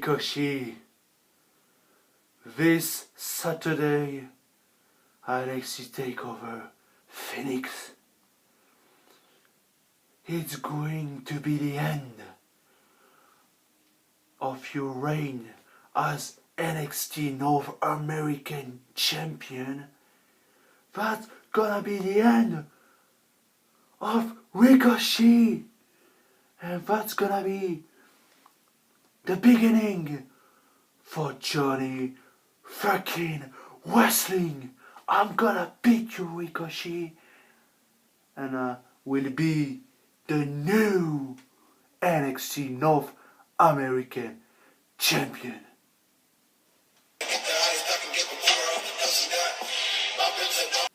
Ricochet. This Saturday, NXT Takeover Phoenix. It's going to be the end of your reign as NXT North American Champion. That's gonna be the end of Ricochet. And that's gonna be the beginning for Johnny fucking Wrestling. I'm gonna beat you, Ricochet. And I will be the new NXT North American Champion.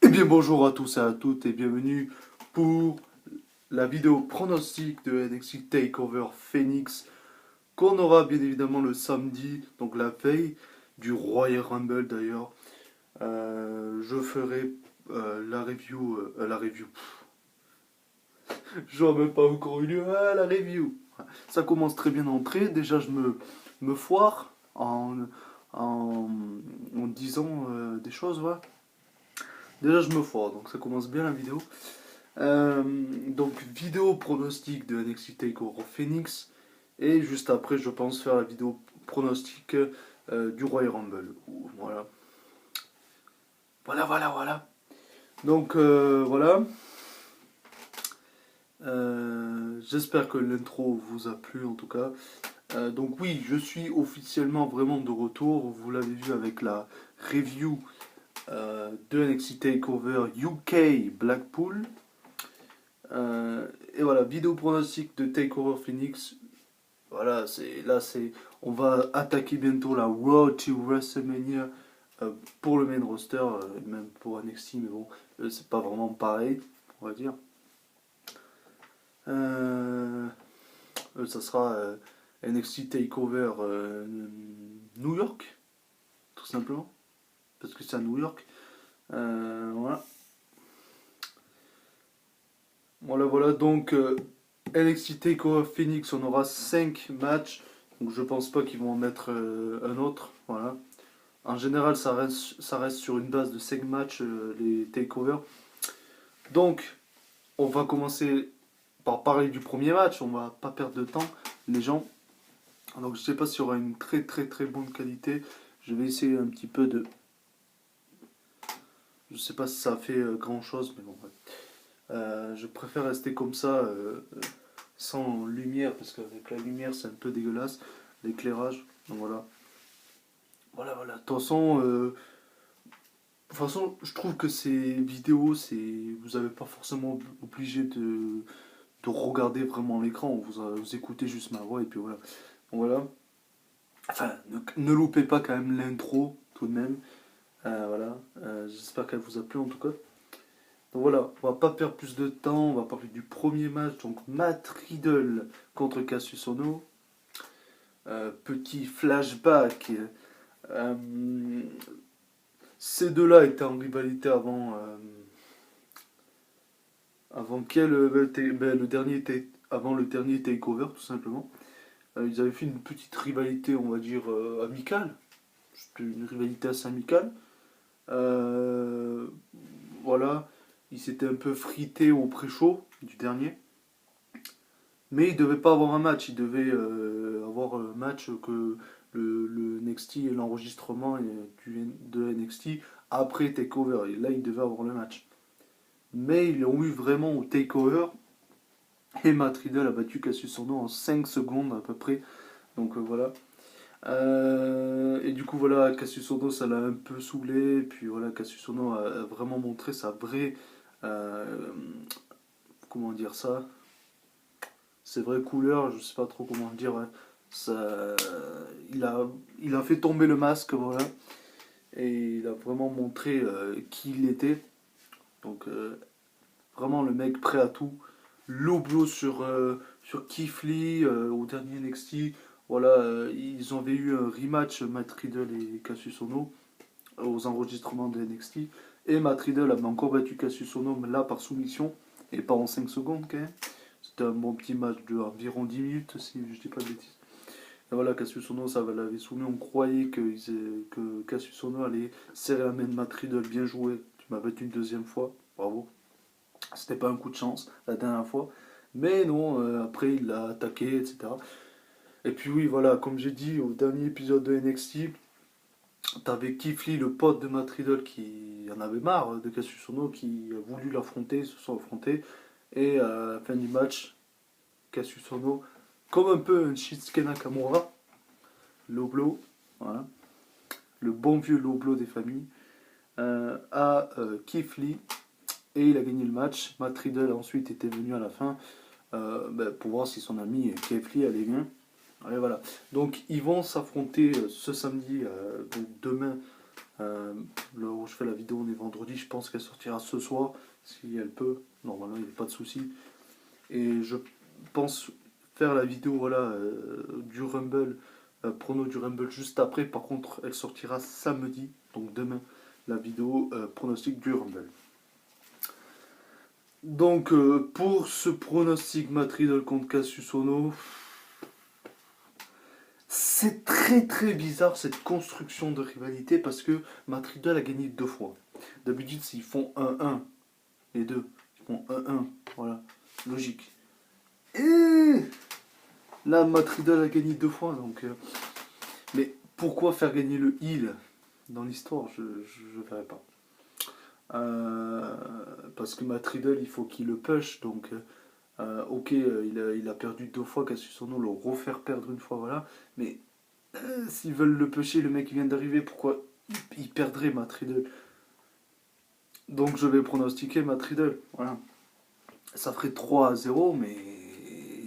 Eh bien bonjour à tous et à toutes et bienvenue pour la vidéo pronostic de NXT TakeOver Phoenix qu'on aura bien évidemment le samedi, donc la veille du Royal Rumble d'ailleurs. Je ferai la review. J'en ai même pas encore eu lieu. La review. Ça commence très bien d'entrée. Déjà, je me foire en disant des choses. Voilà. Déjà, je me foire. Donc, ça commence bien la vidéo. Donc, vidéo pronostic de NXT TakeOver Phoenix. Et juste après, je pense faire la vidéo pronostic du Royal Rumble. Voilà. Voilà. Donc, voilà. J'espère que l'intro vous a plu en tout cas. Donc oui, je suis officiellement vraiment de retour. Vous l'avez vu avec la review de NXT TakeOver UK Blackpool. Et voilà, vidéo pronostic de TakeOver Phoenix. Voilà, on va attaquer bientôt la Road to WrestleMania pour le main roster, même pour NXT, mais bon, c'est pas vraiment pareil, on va dire. Ça sera NXT TakeOver New York, tout simplement, parce que c'est à New York. Voilà, donc NXT TakeOver Phoenix, on aura 5 matchs, donc je pense pas qu'ils vont en mettre un autre, voilà. En général, ça reste sur une base de 5 matchs, les TakeOver. Donc, on va commencer par parler du premier match, on va pas perdre de temps, les gens. Donc, je sais pas s'il y aura une très bonne qualité. Je vais essayer un petit peu de... Je sais pas si ça fait grand chose, mais bon, ouais. Je préfère rester comme ça, sans lumière, parce qu'avec la lumière, c'est un peu dégueulasse, l'éclairage. Donc voilà. Voilà. De toute façon, je trouve que ces vidéos, vous n'avez pas forcément obligé de regarder vraiment l'écran, vous écoutez juste ma voix et puis voilà. Voilà. Enfin, ne loupez pas quand même l'intro, tout de même. Voilà. J'espère qu'elle vous a plu en tout cas. Donc voilà, on va pas perdre plus de temps, on va parler du premier match, donc Matt Riddle contre Cassius Ohno. Petit flashback. Ces deux-là étaient en rivalité avant le dernier takeover, tout simplement. Ils avaient fait une petite rivalité, on va dire, amicale. C'était une rivalité assez amicale. Voilà. Ils s'étaient un peu frités au pré-show du dernier. Mais ils ne devaient pas avoir un match. Ils devaient avoir un match que le NXT et l'enregistrement de NXT après TakeOver. Et là, ils devaient avoir le match. Mais ils l'ont eu vraiment au TakeOver. Et Matt Riddle a battu Cassius Ohno en 5 secondes à peu près. Donc voilà. Et du coup voilà, Cassius Ohno ça l'a un peu saoulé. Et puis voilà, Cassius Ohno a vraiment montré sa vraie... comment dire ça, ses vraies couleurs, je sais pas trop comment dire. Ouais. Il a fait tomber le masque, voilà. Et il a vraiment montré qui il était. Donc vraiment le mec prêt à tout. Low blow sur Keith Lee au dernier NXT. Voilà, ils avaient eu un rematch, Matt Riddle et Cassius Ohno, aux enregistrements de NXT. Et Matt Riddle avait encore battu Cassius Ohno, mais là par soumission, et pas en 5 secondes quand même. C'était c'était un bon petit match de environ 10 minutes, si je dis pas de bêtises. Et voilà, Cassius Ohno, ça l'avait soumis. On croyait que Cassius Ohno allait serrer la main de Matt Riddle. Bien joué. Tu m'as battu une deuxième fois. Bravo. C'était pas un coup de chance la dernière fois. Mais non, après il l'a attaqué, etc. Et puis oui, voilà, comme j'ai dit au dernier épisode de NXT, t'avais Keith Lee, le pote de Matt Riddle, qui en avait marre de Cassius Ohno, qui a voulu l'affronter, se sont affrontés. Et à la fin du match, Cassius Ohno, comme un peu un Shinsuke Nakamura, low blow, voilà, le bon vieux low blow des familles, à Keith Lee, et il a gagné le match. Matt Riddle ensuite était venu à la fin pour voir si son ami Keith Lee allait bien. Et voilà. Donc ils vont s'affronter ce samedi, donc demain. Là où je fais la vidéo, on est vendredi. Je pense qu'elle sortira ce soir, si elle peut. Normalement, il n'y a pas de souci. Et je pense faire la vidéo voilà, du Rumble, prono du Rumble juste après. Par contre, elle sortira samedi, donc demain, la vidéo pronostic du Rumble. Donc, pour ce pronostic Matt Riddle contre Cassius Ohno, c'est très très bizarre cette construction de rivalité parce que Matt Riddle a gagné 2 fois. D'habitude, s'ils font 1-1, les deux, ils font 1-1, voilà, logique. Et là, Matt Riddle a gagné 2 fois, donc. Mais pourquoi faire gagner le heel dans l'histoire, je ne verrai pas. Parce que Matt Riddle, il faut qu'il le push, donc. Ok, il a perdu 2 fois, Cassius Ohno, le refaire perdre une fois, voilà. Mais s'ils veulent le pusher, le mec qui vient d'arriver, pourquoi il perdrait Matt Riddle? Donc je vais pronostiquer Matt Riddle, voilà. Ça ferait 3-0, mais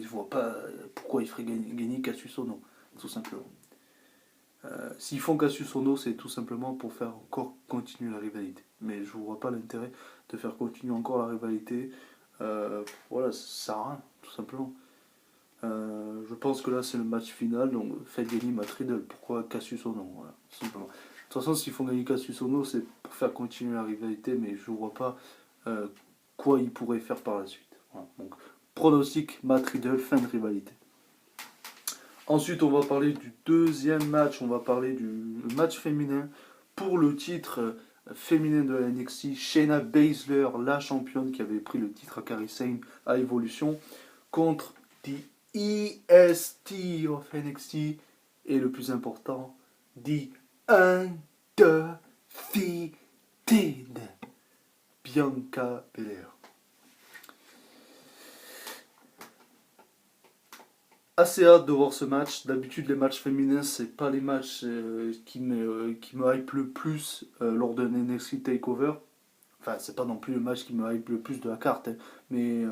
je vois pas pourquoi il ferait gagner Cassius Ohno, tout simplement. S'ils font Cassius Ohno, c'est tout simplement pour faire encore continuer la rivalité. Mais je ne vois pas l'intérêt de faire continuer encore la rivalité. Voilà, ça sert à rien, tout simplement. Je pense que là c'est le match final, donc faites gagner Matt Riddle. Pourquoi Cassius Ohno, voilà, tout simplement. De toute façon, s'ils font gagner Cassius Ohno, c'est pour faire continuer la rivalité, mais je ne vois pas quoi ils pourraient faire par la suite. Voilà. Donc, pronostic Matt Riddle, fin de rivalité. Ensuite, on va parler du deuxième match, on va parler du match féminin pour le titre féminin de la NXT. Shayna Baszler, la championne qui avait pris le titre à Kairi Sane à Evolution, contre The EST of NXT et le plus important, The Undefeated Bianca Belair. Assez hâte de voir ce match. D'habitude, les matchs féminins, c'est pas les matchs qui me hype le plus lors d'un NXT Takeover. Enfin, c'est pas non plus le match qui me hype le plus de la carte, hein. Mais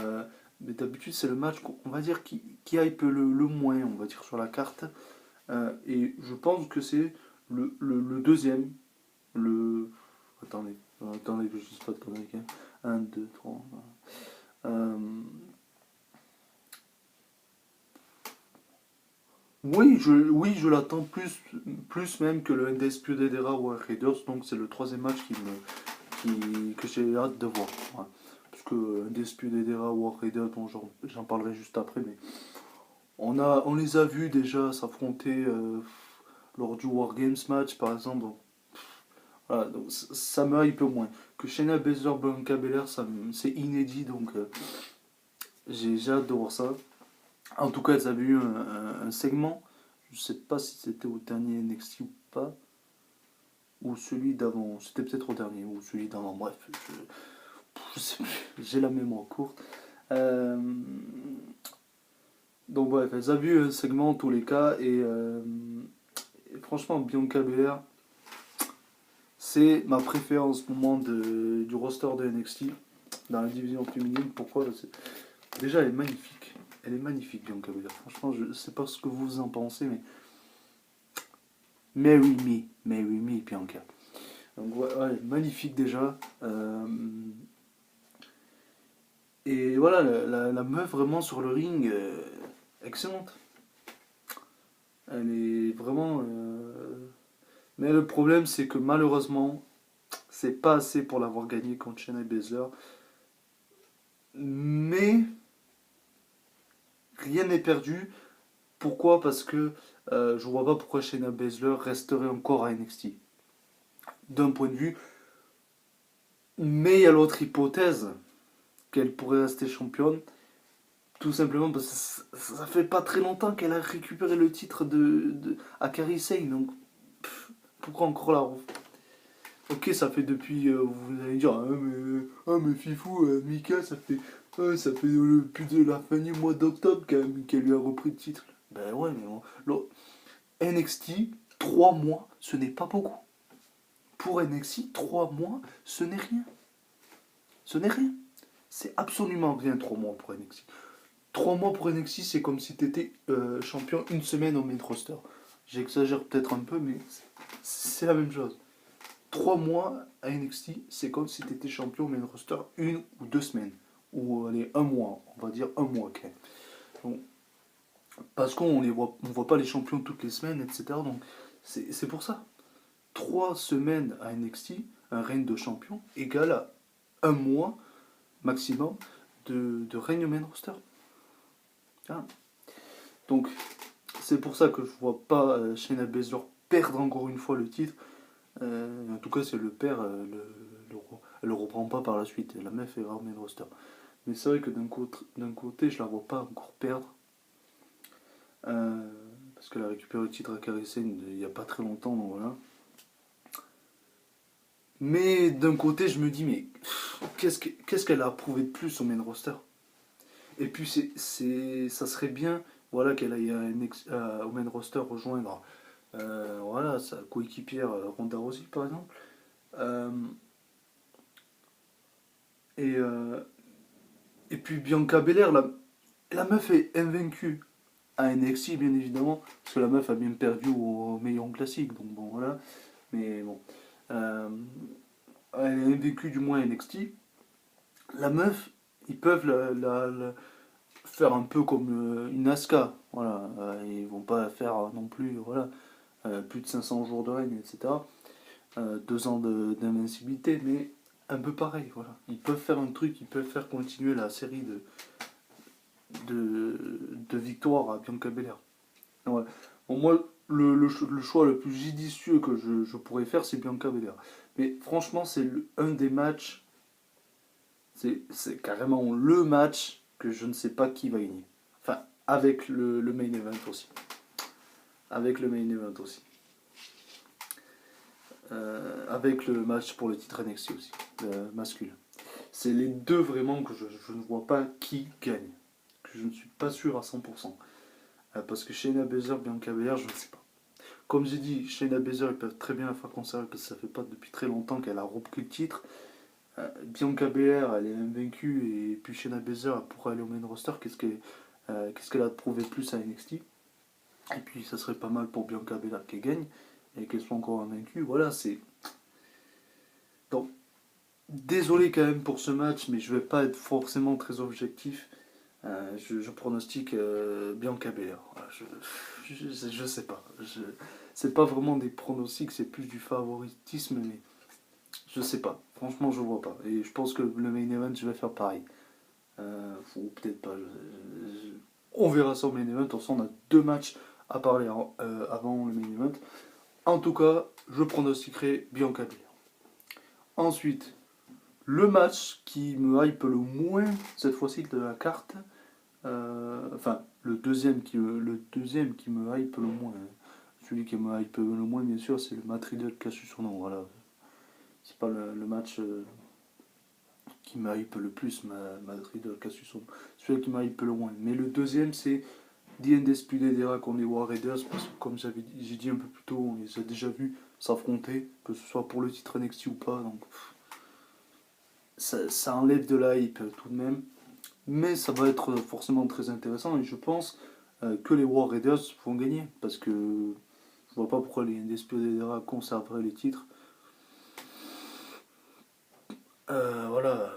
d'habitude, c'est le match, on va dire, qui hype le moins, on va dire, sur la carte. Et je pense que c'est le deuxième. Le... Attendez, que je dise pas de conneries. 1, 2, 3. Oui, je l'attends plus même que le Undisputed Era War Raiders, donc c'est le troisième match que j'ai hâte de voir. Ouais. Parce que Undisputed Era War Raiders, bon, j'en parlerai juste après, mais on les a vus déjà s'affronter lors du War Games match par exemple. Donc, voilà, donc ça me hype moins. Que Shayna Baszler, Bianca Belair, c'est inédit, donc j'ai hâte de voir ça. En tout cas, elles avaient eu un segment. Je sais pas si c'était au dernier NXT ou pas. Ou celui d'avant. C'était peut-être au dernier ou celui d'avant. Bref, je sais plus. J'ai la mémoire courte. Donc bref, elles avaient eu un segment en tous les cas. Et franchement, Bianca Belair, c'est ma préférée en ce moment du roster de NXT. Dans la division féminine. Pourquoi? Déjà, elle est magnifique. Elle est magnifique, Bianca Belair. Franchement, je sais pas ce que vous en pensez, mais Marry Me, Bianca. Donc ouais, magnifique déjà. Et voilà, la meuf vraiment sur le ring, excellente. Elle est vraiment... Mais le problème, c'est que malheureusement, c'est pas assez pour l'avoir gagné contre Shayna Baszler. Mais rien n'est perdu. Pourquoi? Parce que je vois pas pourquoi Shayna Baszler resterait encore à NXT. D'un point de vue. Mais il y a l'autre hypothèse qu'elle pourrait rester championne. Tout simplement parce que ça fait pas très longtemps qu'elle a récupéré le titre à Kairi Sane. Donc pourquoi encore la refaire? Ok, ça fait depuis. Vous allez dire, mais Fifou, Mika, ça fait plus de la fin du mois d'octobre qu'elle lui a repris le titre. Ben ouais, mais bon. NXT, 3 mois, ce n'est pas beaucoup. Pour NXT, 3 mois, ce n'est rien. Ce n'est rien. C'est absolument rien, 3 mois pour NXT. 3 mois pour NXT, c'est comme si tu étais champion une semaine au main roster. J'exagère peut-être un peu, mais c'est la même chose. 3 mois à NXT, c'est comme si tu étais champion au main roster 1 ou 2 semaines. Ou allez, 1 mois, on va dire 1 mois quand même. Donc, parce qu'on voit pas les champions toutes les semaines, etc. Donc c'est pour ça. 3 semaines à NXT, un règne de champion, égale à 1 mois maximum de règne au main roster. Ah. Donc c'est pour ça que je vois pas Shayna Baszler perdre encore une fois le titre. En tout cas, c'est le père, elle le reprend pas par la suite. La meuf est vraiment main roster. Mais c'est vrai que d'un côté, je la vois pas encore perdre. Parce qu'elle a récupéré le titre à Kairi Sane il n'y a pas très longtemps, donc voilà. Mais d'un côté, je me dis, mais qu'est-ce qu'elle a prouvé de plus au main roster? Et puis, ça serait bien voilà, qu'elle aille au main roster rejoindre voilà, sa coéquipière Ronda Rousey, par exemple. Euh, et, euh, et puis Bianca Belair, la meuf est invaincue à NXT, bien évidemment, parce que la meuf a bien perdu au Meillon Classique, donc bon, voilà. Mais bon. Euh, Elle est invaincue du moins à NXT. La meuf, ils peuvent la faire un peu comme une Asuka. Voilà. Ils vont pas faire non plus voilà, plus de 500 jours de règne, etc. 2 ans d'invincibilité, mais un peu pareil. Voilà. Ils peuvent faire un truc, ils peuvent faire continuer la série de victoires à Bianca Belair. Ouais. Bon, moi, le choix le plus judicieux que je pourrais faire, c'est Bianca Belair. Mais franchement, c'est un des matchs, c'est carrément le match que je ne sais pas qui va gagner. Enfin, avec le main event aussi. Avec le main event aussi. Avec le match pour le titre NXT aussi, masculin. C'est les deux vraiment que je ne vois pas qui gagne. Que je ne suis pas sûr à 100%. Parce que Shayna Baszler, Bianca Belair, je ne sais pas. Comme j'ai dit, Shayna Baszler, ils peuvent très bien la faire conserver parce que ça fait pas depuis très longtemps qu'elle a repris le titre. Bianca Belair, elle est invaincue et puis Shayna Baszler, elle pourrait aller au main roster. Qu'est-ce qu'elle a prouvé de plus à NXT? Et puis ça serait pas mal pour Bianca Belair qu'elle gagne et qu'elle soit encore invaincue. Voilà, c'est. Donc, désolé quand même pour ce match, mais je vais pas être forcément très objectif. Je pronostique Bianca Belair. Voilà, je sais pas. C'est pas vraiment des pronostics, c'est plus du favoritisme, mais je sais pas. Franchement, je vois pas. Et je pense que le main event, je vais faire pareil. Ou peut-être pas. On verra ça au main event. De toute façon, on a 2 matchs à parler avant le main event. En tout cas, je pronostiquerai Bianca Belair. Ensuite, le match qui me hype le moins cette fois-ci de la carte. Enfin, le deuxième qui me hype le moins. Celui qui me hype le moins, bien sûr, c'est le Matt Riddle Cassius son nom. Voilà. C'est pas le match qui me hype le plus, Matt Riddle Cassius son nom. Celui qui me hype le moins. Mais le deuxième, c'est The Undisputed Era contre les War Raiders. Parce que, comme j'ai dit un peu plus tôt, on les a déjà vus s'affronter, que ce soit pour le titre NXT ou pas. Donc, ça enlève de la hype tout de même. Mais ça va être forcément très intéressant et je pense que les War Raiders vont gagner parce que je vois pas pourquoi les Undisputed Era conserveraient les titres. Voilà,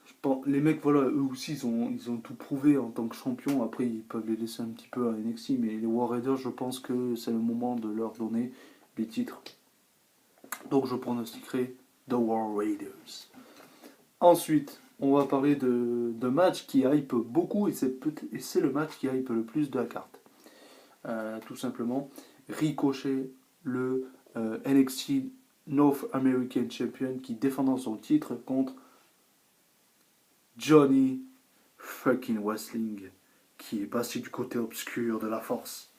je pense, les mecs, voilà, eux aussi ils ont tout prouvé en tant que champions. Après, ils peuvent les laisser un petit peu à NXT, mais les War Raiders, je pense que c'est le moment de leur donner les titres. Donc, je pronostiquerai The War Raiders. Ensuite, on va parler d'un match qui hype beaucoup et c'est le match qui hype le plus de la carte. Tout simplement, Ricochet, le NXT North American Champion qui défendant son titre contre Johnny fucking Wrestling qui est passé du côté obscur de la force.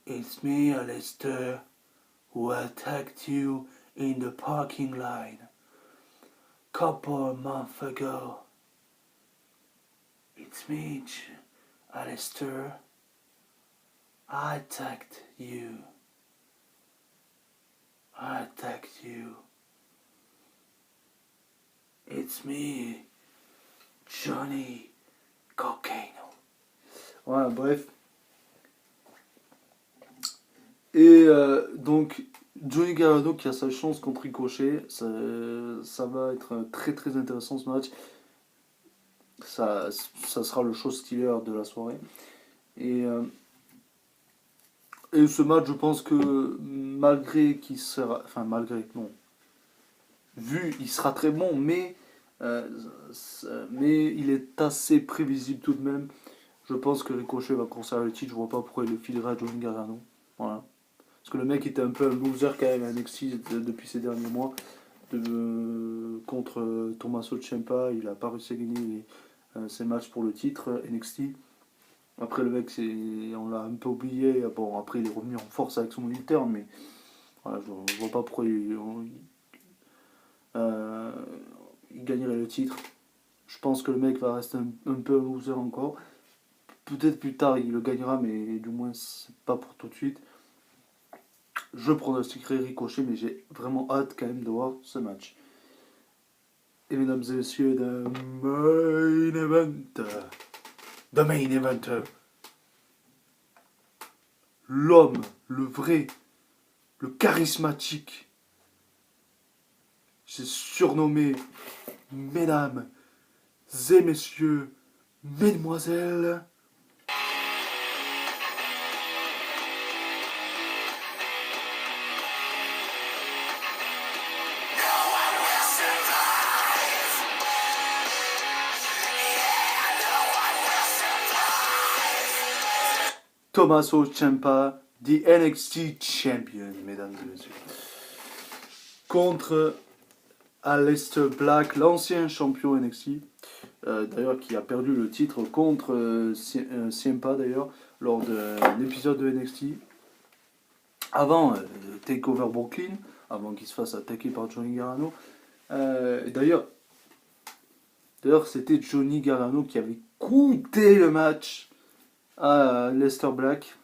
It's me, Alistair, who attacked you in the parking lot couple months ago. It's me, Alistair. I attacked you. I attacked you. It's me, Johnny Cocaine. Voilà, bref. Et donc, Johnny Gargano qui a sa chance contre Ricochet, ça va être très très intéressant ce match. Ça sera le show stealer de la soirée. Et ce match, je pense que malgré qu'il sera. Enfin, malgré, non. Vu, il sera très bon, mais il est assez prévisible tout de même. Je pense que Ricochet va conserver le titre. Je vois pas pourquoi il le filera à Johnny Gargano. Voilà. Parce que le mec était un peu un loser quand même à NXT depuis ces derniers mois. Contre Tommaso Ciampa, il a pas réussi à gagner ses matchs pour le titre NXT. Après le mec, on l'a un peu oublié. Bon, après il est revenu en force avec son militaire, mais voilà, je vois pas pourquoi il gagnerait le titre. Je pense que le mec va rester un peu un loser encore. Peut-être plus tard il le gagnera, mais du moins c'est pas pour tout de suite. Je pronostiquerai Ricochet, mais j'ai vraiment hâte quand même de voir ce match. Et mesdames et messieurs, The Main Event, l'homme, le vrai, le charismatique, j'ai surnommé, mesdames et messieurs, mesdemoiselles, Tommaso Ciampa, the NXT Champion, mesdames et messieurs, contre Aleister Black, l'ancien champion NXT, d'ailleurs qui a perdu le titre contre Ciampa d'ailleurs lors d'un épisode de NXT avant Takeover Brooklyn, avant qu'il se fasse attaquer par Johnny Gargano. D'ailleurs c'était Johnny Gargano qui avait coûté le match à Aleister Black,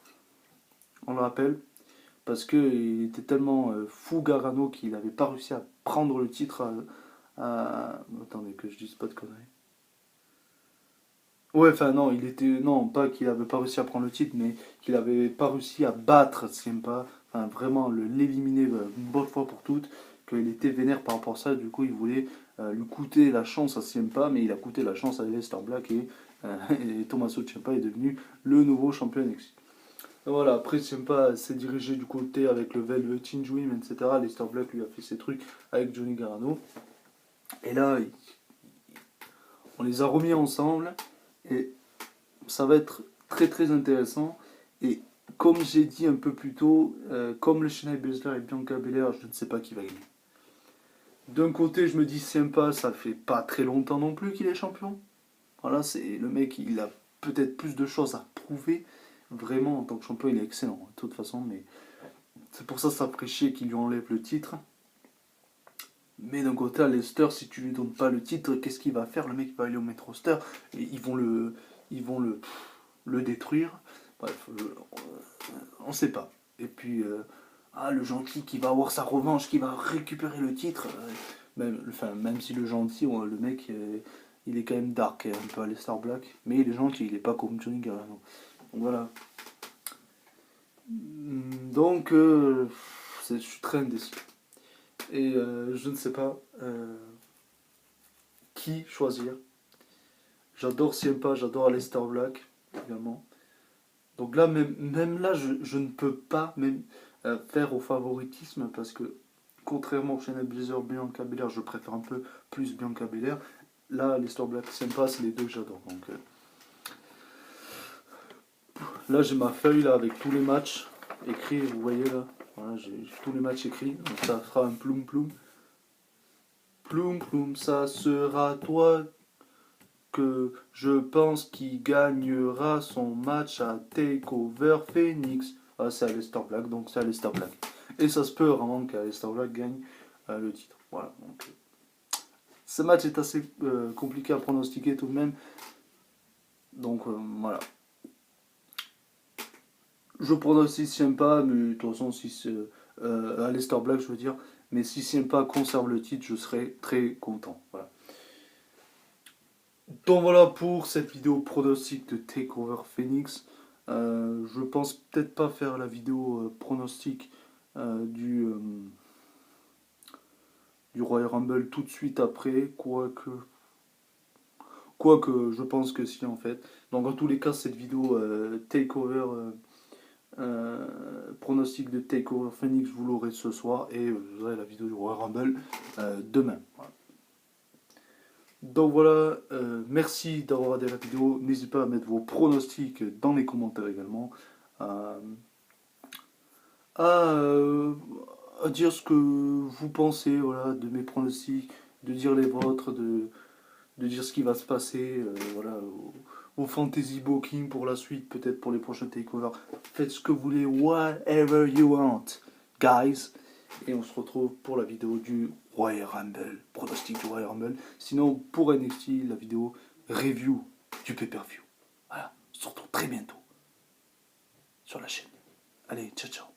on le rappelle, parce qu'il était tellement fou Gargano qu'il n'avait pas réussi à prendre le titre Attendez que je dise pas de conneries. Ouais, enfin non, non, pas qu'il avait pas réussi à prendre le titre, mais qu'il avait pas réussi à battre Ciampa, enfin vraiment l'éliminer une bonne fois pour toutes, qu'il était vénère par rapport à ça, du coup il voulait lui coûter la chance à Ciampa, mais il a coûté la chance à Aleister Black et Tommaso Ciampa est devenu le nouveau champion NXT. Voilà, après Ciampa s'est dirigé du côté avec le Velvet Dream, etc. Aleister Black lui a fait ses trucs avec Johnny Gargano. Et là, on les a remis ensemble et ça va être très très intéressant. Et comme j'ai dit un peu plus tôt, comme le Shayna Baszler et Bianca Belair, je ne sais pas qui va gagner. D'un côté, je me dis Ciampa, ça fait pas très longtemps non plus qu'il est champion. Voilà, c'est le mec, il a peut-être plus de choses à prouver. Vraiment, en tant que champion, il est excellent, de toute façon, mais c'est pour ça que ça ferait chier qu'il lui enlève le titre. Mais d'un côté, à Leicester, si tu lui donnes pas le titre, qu'est-ce qu'il va faire? Le mec va aller au main roster et ils vont le détruire. Bref, on sait pas. Et puis, le gentil qui va avoir sa revanche, qui va récupérer le titre. Même si le gentil, le mec, il est quand même dark, un peu à Aleister Black. Mais il est gentil, il est pas comme Johnny Gargano. Donc voilà. Donc, je suis très indécis. Et je ne sais pas qui choisir. J'adore Ciampa, j'adore Aleister Black. également. Donc là, même là, je ne peux pas même faire au favoritisme parce que, contrairement au Shayna Baszler, Bianca Belair, je préfère un peu plus Bianca Belair. Là, Aleister Black, Ciampa, c'est les deux que j'adore. Donc là, j'ai ma feuille là avec tous les matchs écrits, vous voyez là. Voilà, j'ai tous les matchs écrits. Donc ça fera un ploum ploum. Ploum ploum, ça sera toi que je pense qu'il gagnera son match à Takeover Phoenix. Ah, c'est Aleister Black, donc c'est Aleister Black. Et ça se peut vraiment qu'Aleister Black gagne le titre. Voilà. Donc, ce match est assez compliqué à pronostiquer tout de même. Donc voilà. Je pronostique Ciampa, mais de toute façon, si c'est Aleister Black, je veux dire. Mais si Ciampa conserve le titre, je serai très content. Voilà. Donc voilà pour cette vidéo pronostic de Takeover Phoenix. Je pense peut-être pas faire la vidéo pronostic du Royal Rumble tout de suite après, quoique je pense que si en fait. Donc en tous les cas, cette vidéo Takeover pronostic de Takeover Phoenix, vous l'aurez ce soir et vous aurez la vidéo du Royal Rumble demain. Voilà. Donc voilà, merci d'avoir regardé la vidéo. N'hésitez pas à mettre vos pronostics dans les commentaires également. À, à, euh, à dire ce que vous pensez voilà, de mes pronostics, de dire les vôtres, de dire ce qui va se passer, voilà, au fantasy booking pour la suite, peut-être pour les prochains takeovers. Faites ce que vous voulez, whatever you want, guys. Et on se retrouve pour la vidéo du Royal Rumble, pronostic du Royal Rumble. Sinon, pour NXT, la vidéo review du pay-per-view. Voilà, on se retrouve très bientôt sur la chaîne. Allez, ciao ciao.